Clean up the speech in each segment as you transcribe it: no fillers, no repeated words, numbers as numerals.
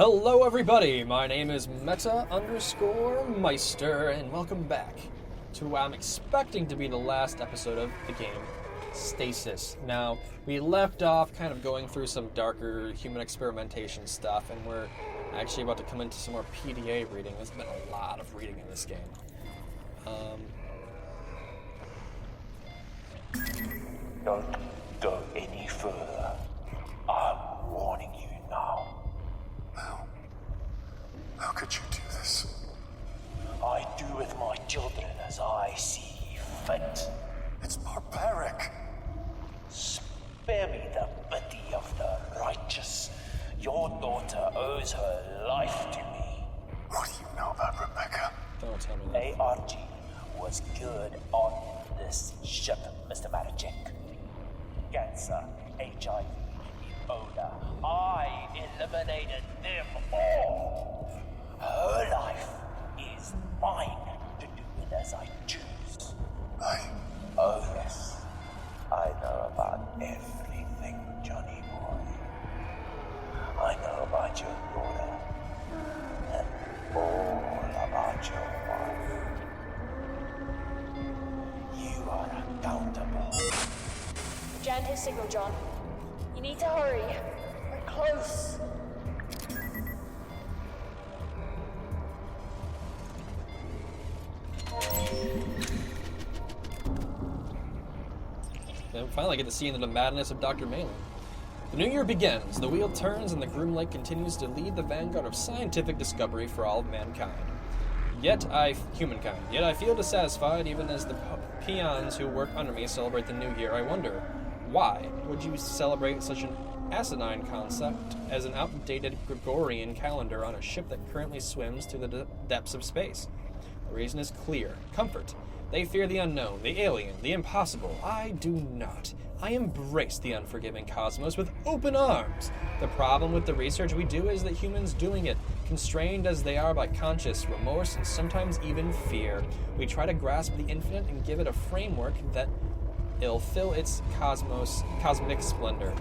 Hello everybody, my name is Meister, and welcome back to what I'm expecting to be the last episode of the game, Stasis. Now, we left off kind of going through some darker human experimentation stuff, and we're actually about to come into some more PDA reading. There's been a lot of reading in this game. Don't go any further. I'm warning you now. How could you do this? I do with my children as I see fit. It's barbaric. Spare me the pity of the righteous. Your daughter owes her life to me. What do you know about Rebecca? Don't tell me that. ARG was killed on this ship, Mr. Marichek. Cancer, HIV, Ebola. I eliminated them all. Her life is mine to do with as I choose. Oh yes, I know about everything, Johnny boy. I know about your daughter and all about your wife. You are accountable. Jammed his signal, John. You need to hurry. We're close. Then we finally get to see into the madness of Dr. Malin. The new year begins, the wheel turns, and the Groom Lake continues to lead the vanguard of scientific discovery for all of mankind. Yet I feel dissatisfied even as the peons who work under me celebrate the new year. I wonder, why would you celebrate such an asinine concept as an outdated Gregorian calendar on a ship that currently swims through the depths of space? The reason is clear. Comfort. They fear the unknown, the alien, the impossible. I do not. I embrace the unforgiving cosmos with open arms. The problem with the research we do is that humans doing it, constrained as they are by conscience, remorse, and sometimes even fear. We try to grasp the infinite and give it a framework that it'll fill its cosmic splendor.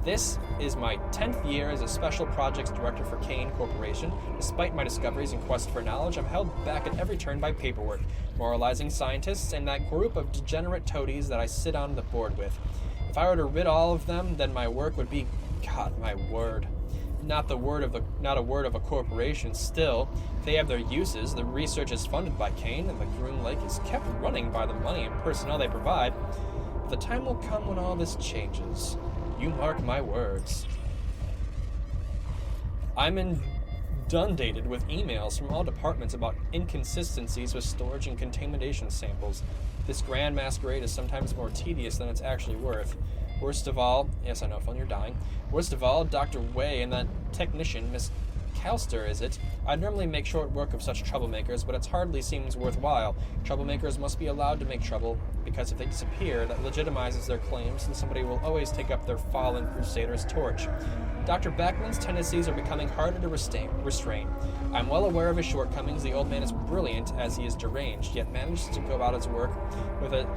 This is my 10th year as a special projects director for Kane Corporation. Despite my discoveries and quest for knowledge, I'm held back at every turn by paperwork, moralizing scientists, and that group of degenerate toadies that I sit on the board with. If I were to rid all of them, then my work would be, God, my word. Not a word of a corporation. Still, they have their uses. The research is funded by Kane, and the Groom Lake is kept running by the money and personnel they provide. But the time will come when all this changes. You mark my words. I'm inundated with emails from all departments about inconsistencies with storage and contamination samples. This grand masquerade is sometimes more tedious than it's actually worth. Worst of all, yes, I know, phone, you're dying. Worst of all, Dr. Way and that technician, Miss Calster, is it? I normally make short work of such troublemakers, but it hardly seems worthwhile. Troublemakers must be allowed to make trouble, because if they disappear, that legitimizes their claims, and somebody will always take up their fallen crusader's torch. Dr. Backman's tendencies are becoming harder to restrain. I'm well aware of his shortcomings. The old man is brilliant as he is deranged, yet manages to go about his work with a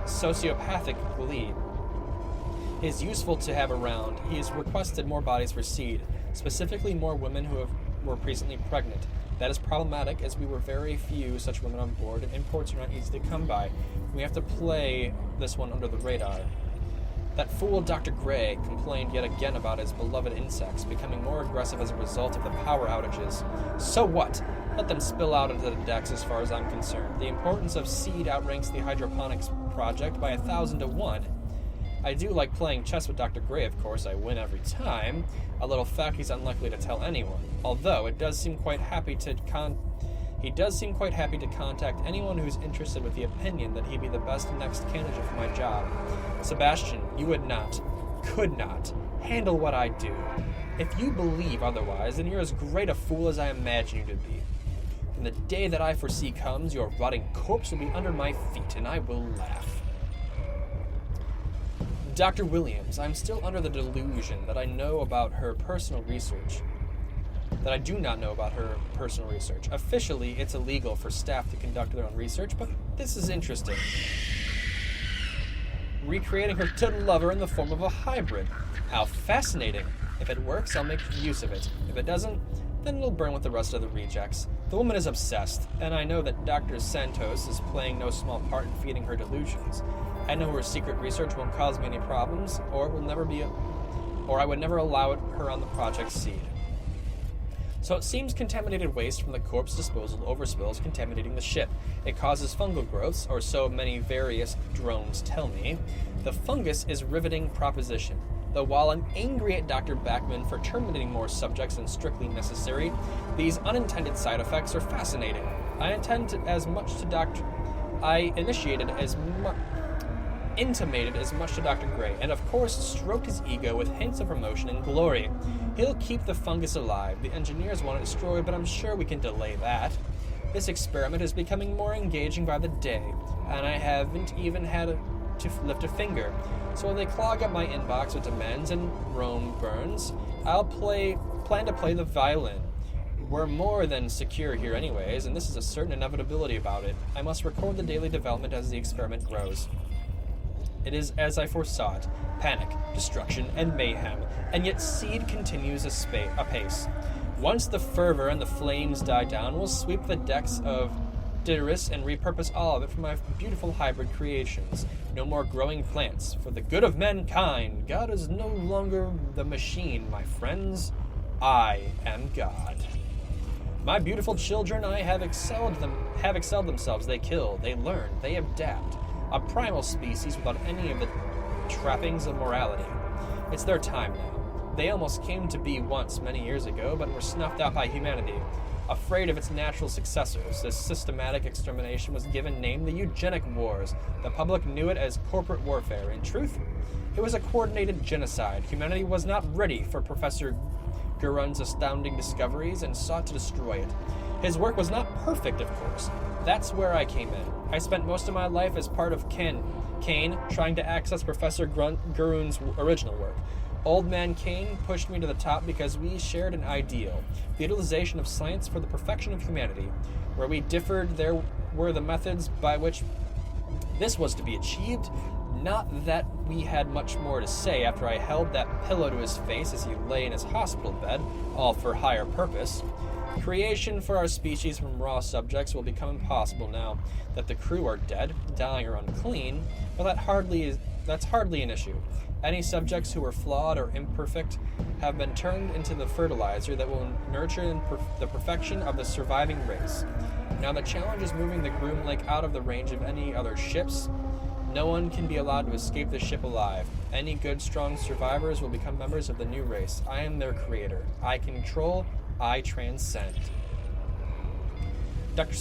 sociopathic glee. He is useful to have around. He has requested more bodies for seed, specifically more women who were recently pregnant. That is problematic, as we were very few such women on board, and imports are not easy to come by. We have to play this one under the radar. That fool Dr. Gray complained yet again about his beloved insects, becoming more aggressive as a result of the power outages. So what? Let them spill out into the decks as far as I'm concerned. The importance of seed outranks the hydroponics project by 1,000 to 1. I do like playing chess with Dr. Gray, of course. I win every time. A little fact he's unlikely to tell anyone. Although, he does seem quite happy to contact anyone who's interested with the opinion that he'd be the best next candidate for my job. Sebastian, you could not, handle what I do. If you believe otherwise, then you're as great a fool as I imagine you to be. When the day that I foresee comes, your rotting corpse will be under my feet, and I will laugh. Dr. Williams, I'm still under the delusion that I know about her personal research. That I do not know about her personal research. Officially, it's illegal for staff to conduct their own research, but this is interesting. Recreating her dead lover in the form of a hybrid. How fascinating. If it works, I'll make use of it. If it doesn't, then it'll burn with the rest of the rejects. The woman is obsessed, and I know that Dr. Santos is playing no small part in feeding her delusions. I know her secret research won't cause me any problems, or I would never allow her on the Project Seed. So it seems contaminated waste from the corpse disposal overspills contaminating the ship. It causes fungal growths, or so many various drones tell me. The fungus is riveting proposition. Though while I'm angry at Dr. Backman for terminating more subjects than strictly necessary, these unintended side effects are fascinating. I intimated as much to Dr. Gray, and of course stroked his ego with hints of promotion and glory. He'll keep the fungus alive. The engineers want it destroyed, but I'm sure we can delay that. This experiment is becoming more engaging by the day, and I haven't even had to lift a finger. So when they clog up my inbox with demands and Rome burns, I'll plan to play the violin. We're more than secure here anyways, and this is a certain inevitability about it. I must record the daily development as the experiment grows. It is as I foresaw it. Panic, destruction, and mayhem, and yet Seed continues apace. Once the fervor and the flames die down, we'll sweep the decks of Diderus and repurpose all of it for my beautiful hybrid creations. No more growing plants. For the good of mankind, God is no longer the machine, my friends. I am God. My beautiful children, I have excelled themselves. They kill, they learn, they adapt. A primal species without any of the trappings of morality. It's their time now. They almost came to be once many years ago, but were snuffed out by humanity. Afraid of its natural successors, this systematic extermination was given name the Eugenic Wars. The public knew it as corporate warfare. In truth, it was a coordinated genocide. Humanity was not ready for Professor Gurun's astounding discoveries and sought to destroy it. His work was not perfect, of course. That's where I came in. I spent most of my life as part of Kane, trying to access Professor Gurun's original work. Old Man Kane pushed me to the top because we shared an ideal, the utilization of science for the perfection of humanity. Where we differed, there were the methods by which this was to be achieved. Not that we had much more to say after I held that pillow to his face as he lay in his hospital bed, all for higher purpose. Creation for our species from raw subjects will become impossible now that the crew are dead, dying, or unclean, but that's hardly an issue. Any subjects who are flawed or imperfect have been turned into the fertilizer that will nurture the perfection of the surviving race. Now the challenge is moving the Groom Lake out of the range of any other ships. No one can be allowed to escape the ship alive. Any good, strong survivors will become members of the new race. I am their creator. I control, I transcend. Dr.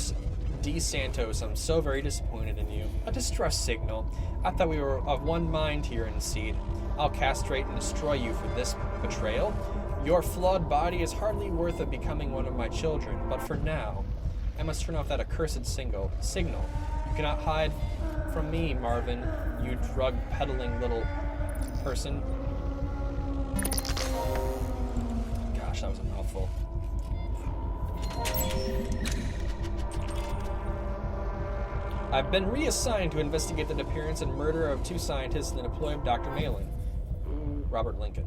D. Santos, I'm so very disappointed in you. A distress signal. I thought we were of one mind here in Seed. I'll castrate and destroy you for this betrayal. Your flawed body is hardly worth of becoming one of my children, but for now, I must turn off that accursed signal. You cannot hide from me, Marvin, you drug-peddling little person. Gosh, that was a mouthful. I've been reassigned to investigate the disappearance and murder of 2 scientists in the employ of Dr. Malin. Robert Lincoln.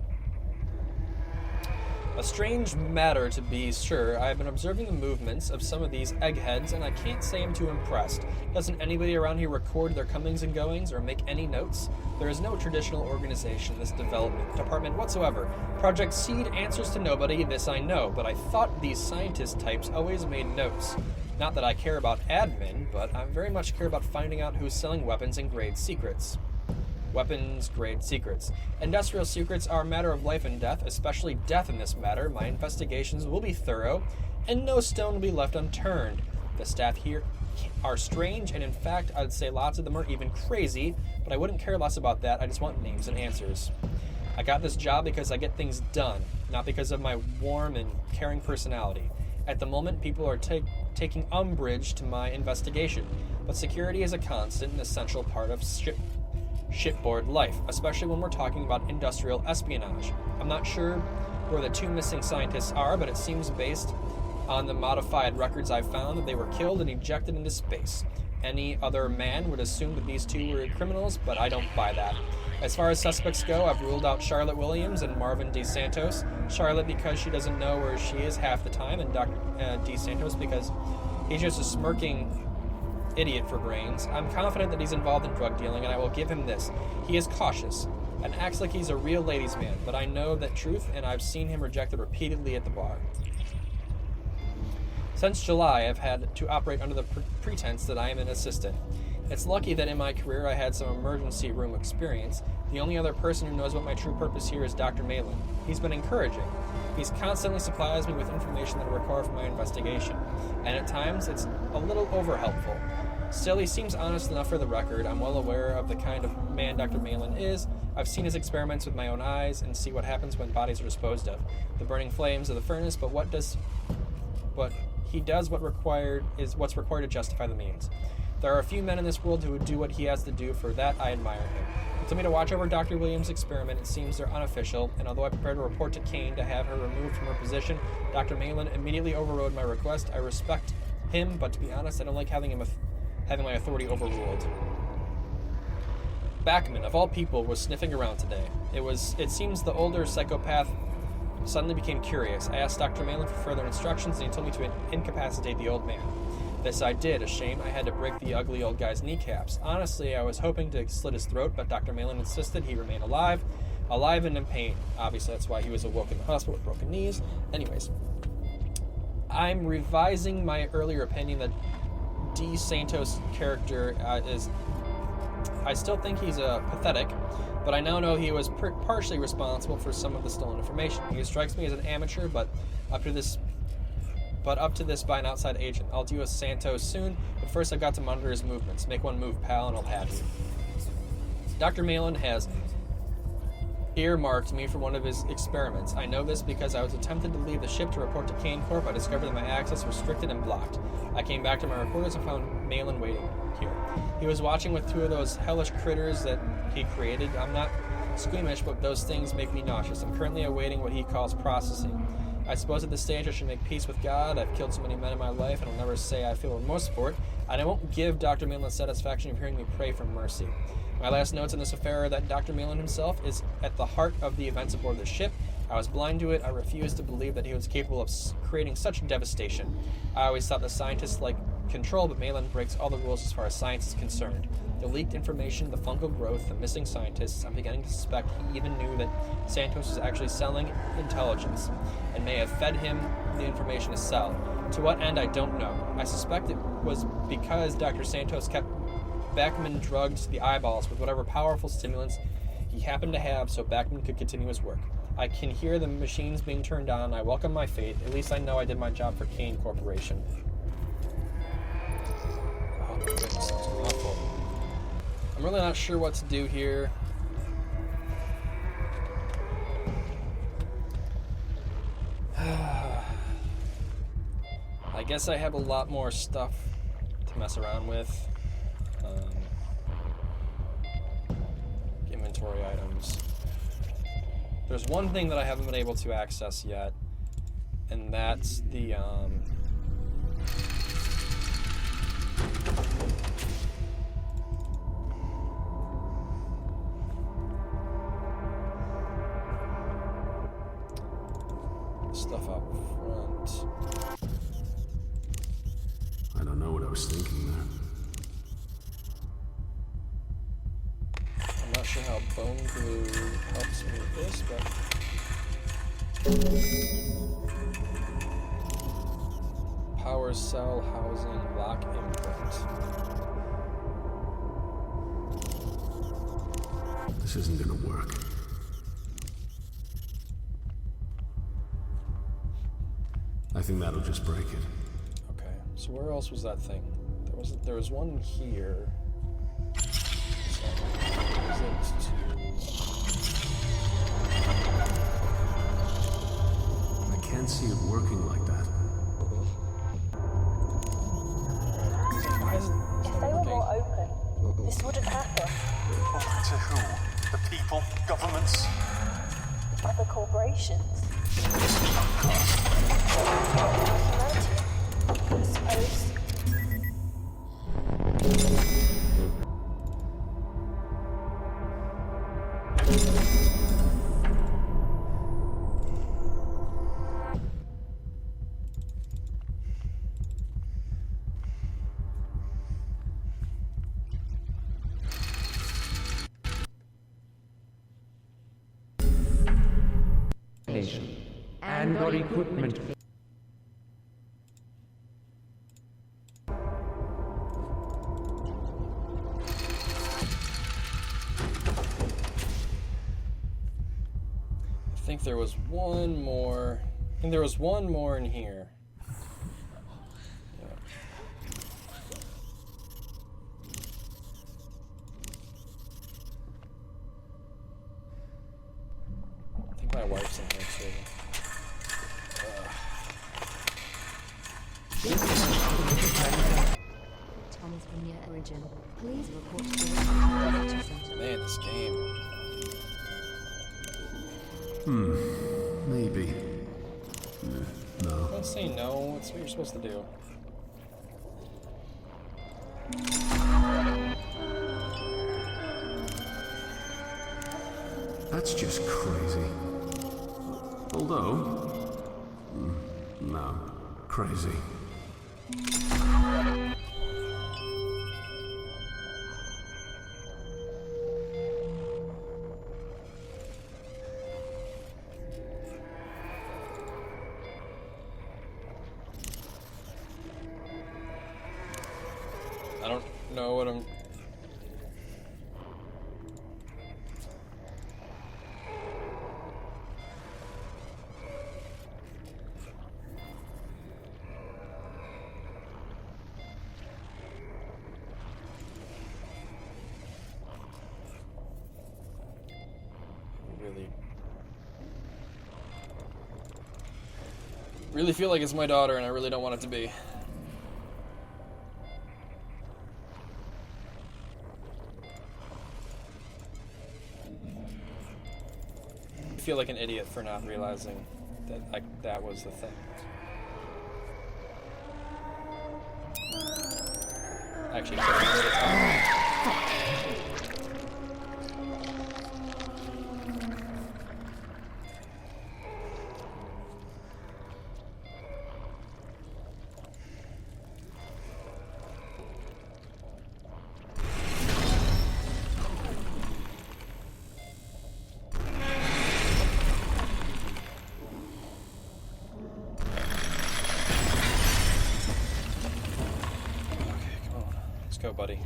A strange matter, to be sure. I have been observing the movements of some of these eggheads, and I can't say I'm too impressed. Doesn't anybody around here record their comings and goings, or make any notes? There is no traditional organization in this department whatsoever. Project Seed answers to nobody, this I know, but I thought these scientist types always made notes. Not that I care about admin, but I very much care about finding out who's selling weapons and grade secrets. Weapons-grade secrets. Industrial secrets are a matter of life and death, especially death in this matter. My investigations will be thorough, and no stone will be left unturned. The staff here are strange, and in fact, I'd say lots of them are even crazy, but I wouldn't care less about that. I just want names and answers. I got this job because I get things done, not because of my warm and caring personality. At the moment, people are taking umbrage to my investigation, but security is a constant and essential part of shipboard life, especially when we're talking about industrial espionage. I'm not sure where the 2 missing scientists are, but it seems based on the modified records I've found that they were killed and ejected into space. any other man would assume that these two were criminals, but I don't buy that. As far as suspects go, I've ruled out Charlotte Williams and Marvin DeSantos. Charlotte because she doesn't know where she is half the time, and Dr. DeSantos because he's just a smirking idiot for brains. I'm confident that he's involved in drug dealing, and I will give him this. He is cautious and acts like he's a real ladies' man, but I know that truth, and I've seen him rejected repeatedly at the bar. Since July, I've had to operate under the pretense that I am an assistant. It's lucky that in my career I had some emergency room experience. The only other person who knows what my true purpose here is Dr. Malin. He's been encouraging. He's constantly supplies me with information that I require for my investigation, and at times it's a little over-helpful. Still, he seems honest enough for the record. I'm well aware of the kind of man Dr. Malin is. I've seen his experiments with my own eyes and see what happens when bodies are disposed of. The burning flames of the furnace, but he does what's required to justify the means. There are a few men in this world who would do what he has to do. For that, I admire him. He told me to watch over Dr. Williams' experiment. It seems they're unofficial, and although I prepared a report to Kane to have her removed from her position, Dr. Malin immediately overrode my request. I respect him, but to be honest, I don't like having my authority overruled. Backman, of all people, was sniffing around today. It seems the older psychopath suddenly became curious. I asked Dr. Malin for further instructions, and he told me to incapacitate the old man. This I did. A shame I had to break the ugly old guy's kneecaps. Honestly, I was hoping to slit his throat, but Dr. Malin insisted he remain alive and in pain. Obviously, that's why he was awoke in the hospital with broken knees. Anyways, I'm revising my earlier opinion that DeSantos' character is... I still think he's pathetic, but I now know he was partially responsible for some of the stolen information. He strikes me as an amateur, but up to this by an outside agent. I'll deal with Santos soon, but first I've got to monitor his movements. Make one move, pal, and I'll have you. Dr. Malin has earmarked me for one of his experiments. I know this because I was attempted to leave the ship to report to Kane Corp. I discovered that my access was restricted and blocked. I came back to my reporters and found Malin waiting here. He was watching with two of those hellish critters that he created. I'm not squeamish, but those things make me nauseous. I'm currently awaiting what he calls processing. I suppose at this stage I should make peace with God. I've killed so many men in my life, and I'll never say I feel remorse for it, and I won't give Dr. Malin the satisfaction of hearing me pray for mercy. My last notes in this affair are that Dr. Malin himself is at the heart of the events aboard the ship. I was blind to it. I refused to believe that he was capable of creating such devastation. I always thought the scientists liked control, but Malin breaks all the rules as far as science is concerned. The leaked information, the fungal growth, the missing scientists, I'm beginning to suspect he even knew that Santos was actually selling intelligence and may have fed him the information to sell. To what end, I don't know. I suspect it was because Dr. Santos kept Backman drugged to the eyeballs with whatever powerful stimulants he happened to have so Backman could continue his work. I can hear the machines being turned on. I welcome my fate. At least I know I did my job for Kane Corporation. Oh, goodness, that's awful. I'm really not sure what to do here. I guess I have a lot more stuff to mess around with. Inventory items. There's one thing that I haven't been able to access yet, and that's the stuff up front. I don't know what I was thinking there. I'm not sure how bone glue helps me with this, but power cell housing lock imprint. This isn't gonna work. I think that'll just break it. Okay, so where else was that thing? There was one here. So, I can't see it working like that. why is it If they were more open, this wouldn't happen. Open to who? The people? Governments? Other corporations. Humanity. I suppose. Vanguard equipment. I think there was one more. I think there was one more in here. Yeah. I think my wife's in here too. Thomas from your origin. Please report to the Nature Center. Man, this game. Maybe. No. Don't say no. That's what you're supposed to do. That's just crazy. Although... no. Crazy. I don't know what I'm... really feel like it's my daughter, and I really don't want it to be. I feel like an idiot for not realizing that that was the thing. Actually, go, buddy.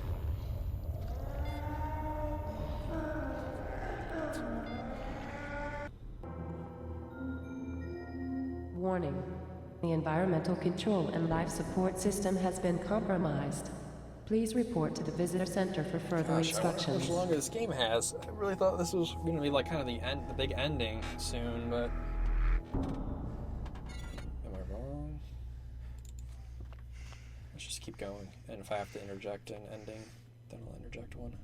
Warning. The environmental control and life support system has been compromised. Please report to the visitor center for further Gosh, I wonder how instructions. much longer this game has. I really thought this was going to be like kind of the big ending soon, but am I wrong? Let's just keep going, and if I have to interject an ending, then I'll interject one.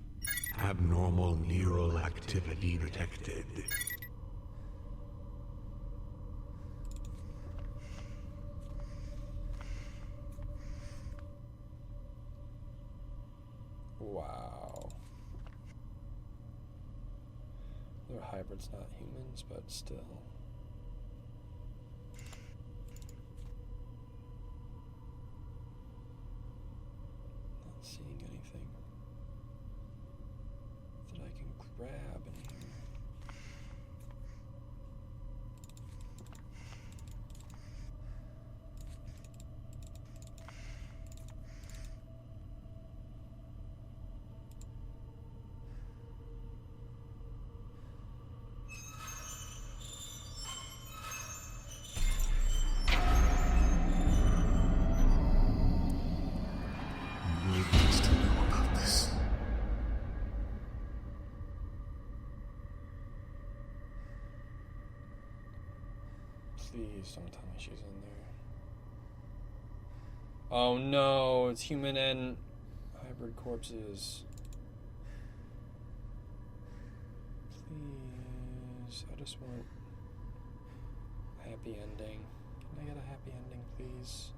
Abnormal neural activity detected. Wow. They're hybrids, not humans, but still. Not seeing anything that I can grab in here. Needs to know about this. Please don't tell me she's in there. Oh no, it's human and hybrid corpses. Please, I just want a happy ending. Can I get a happy ending, please?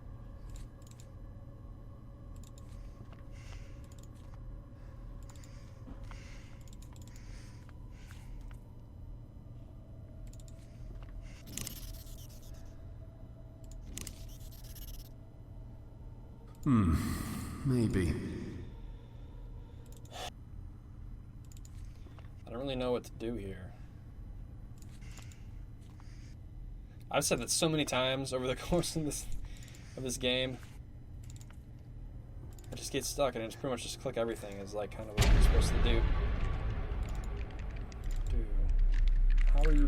Maybe. I don't really know what to do here. I've said that so many times over the course of this game. I just get stuck and it's pretty much just click everything is like kind of what you're supposed to do. Dude, how are you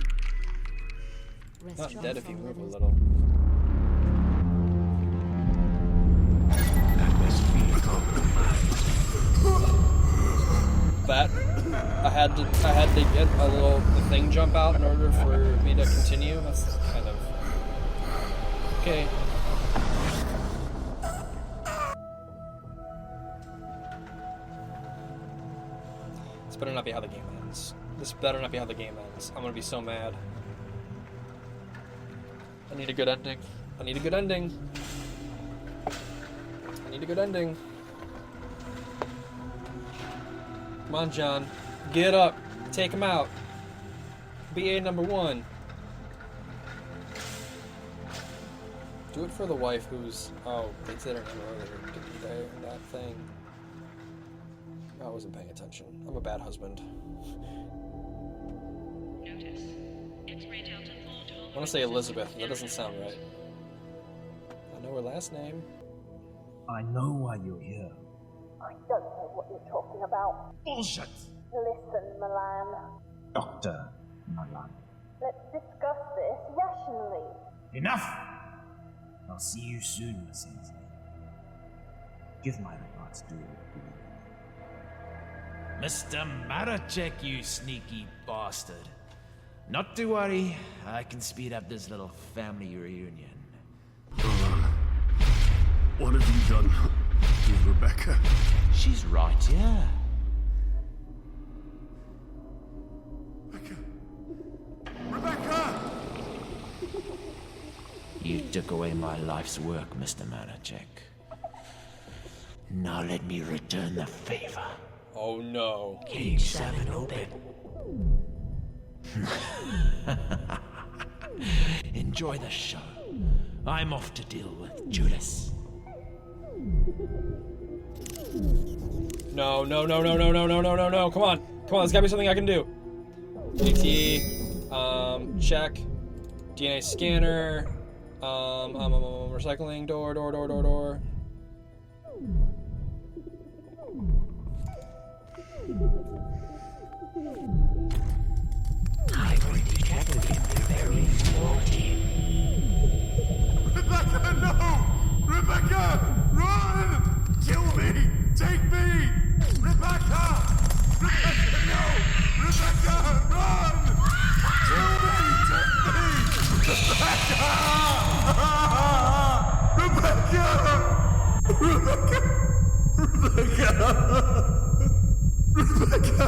not dead if you move a little? That must be That I had to get the thing jump out in order for me to continue. That's kind of okay. This better not be how the game ends. This better not be how the game ends. I'm gonna be so mad. I need a good ending. I need a good ending. I need a good ending. Come on, John. Get up. Take him out. BA number 1. Do it for the wife who's... Oh, they said her name earlier. Did they in that thing? I wasn't paying attention. I'm a bad husband. I want to say Elizabeth. That doesn't sound right. I know her last name. I know why you're here. I don't know what you're talking about. Bullshit! Listen, Milan. Dr. Milan. Let's discuss this rationally. Enough! I'll see you soon, Sensei. Give my regards to Mr. Maracek, you sneaky bastard. Not to worry, I can speed up this little family reunion. What have you done with Rebecca? She's right here. Rebecca! You took away my life's work, Mr. Maracek. Now let me return the favor. Oh no. Cage 7 open. Enjoy the show. I'm off to deal with Judas. No. Come on. There's gotta be something I can do. DT, check. DNA scanner. Recycling door. I will detect him very naughty. Rebecca, no! Rebecca, run! Kill me! Take me! Rebecca! Rebecca, no! Rebecca, run! Kill me! Take me! Rebecca! Rebecca!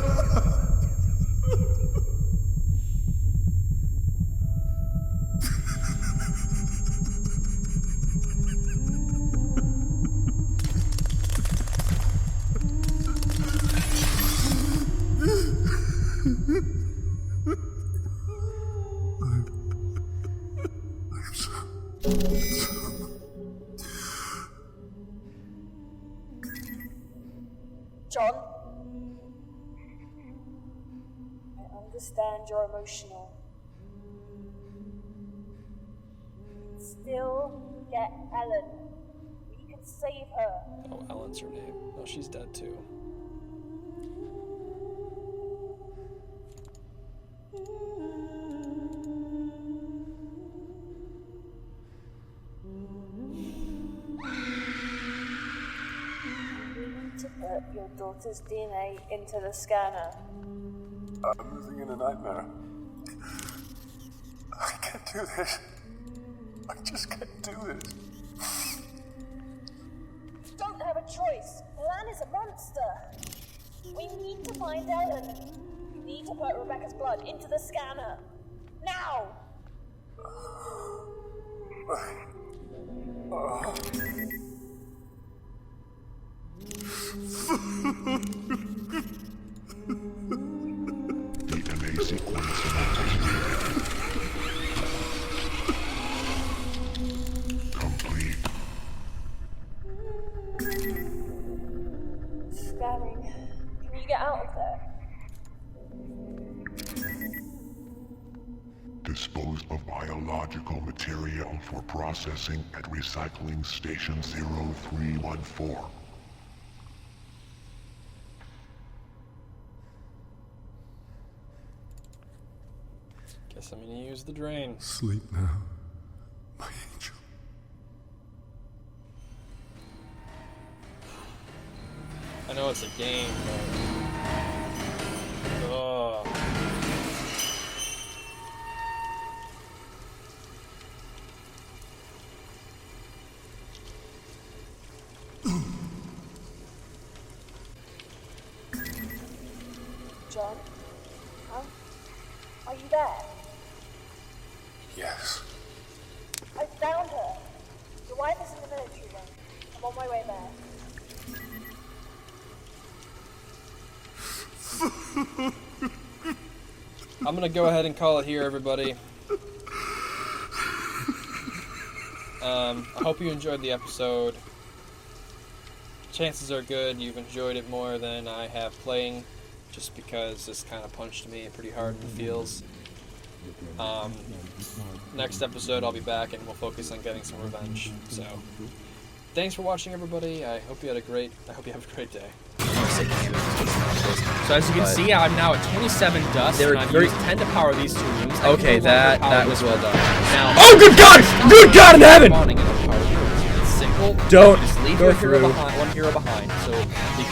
John? I understand you're emotional. Still get Ellen. We can save her. Oh, Ellen's her name. No, she's dead too. To put your daughter's DNA into the scanner. I'm living in a nightmare. I can't do this. I just can't do this. You don't have a choice. Milan is a monster. We need to find Ellen. You need to put Rebecca's blood into the scanner. Now! DNA sequence activated. Complete. Scanning. Can you get out of there? Dispose dispose of biological material for processing at Recycling Station 0314. Guess I'm gonna use the drain. Sleep now, my angel. I know it's a game, but... Ugh. John? Huh? Are you there? Yes. I found her. Your wife is in the military wing. I'm on my way there. I'm gonna go ahead and call it here, everybody. I hope you enjoyed the episode. Chances are good you've enjoyed it more than I have playing, just because this kind of punched me pretty hard in the feels. Next episode I'll be back and we'll focus on getting some revenge. So, thanks for watching, everybody. I hope you have a great day. So as you can see, I'm now at 27 dust, and I've used 10 to power these 2 rooms. Okay, that was well done. Now, oh, good God! Good God in heaven! Don't go through. One hero behind, so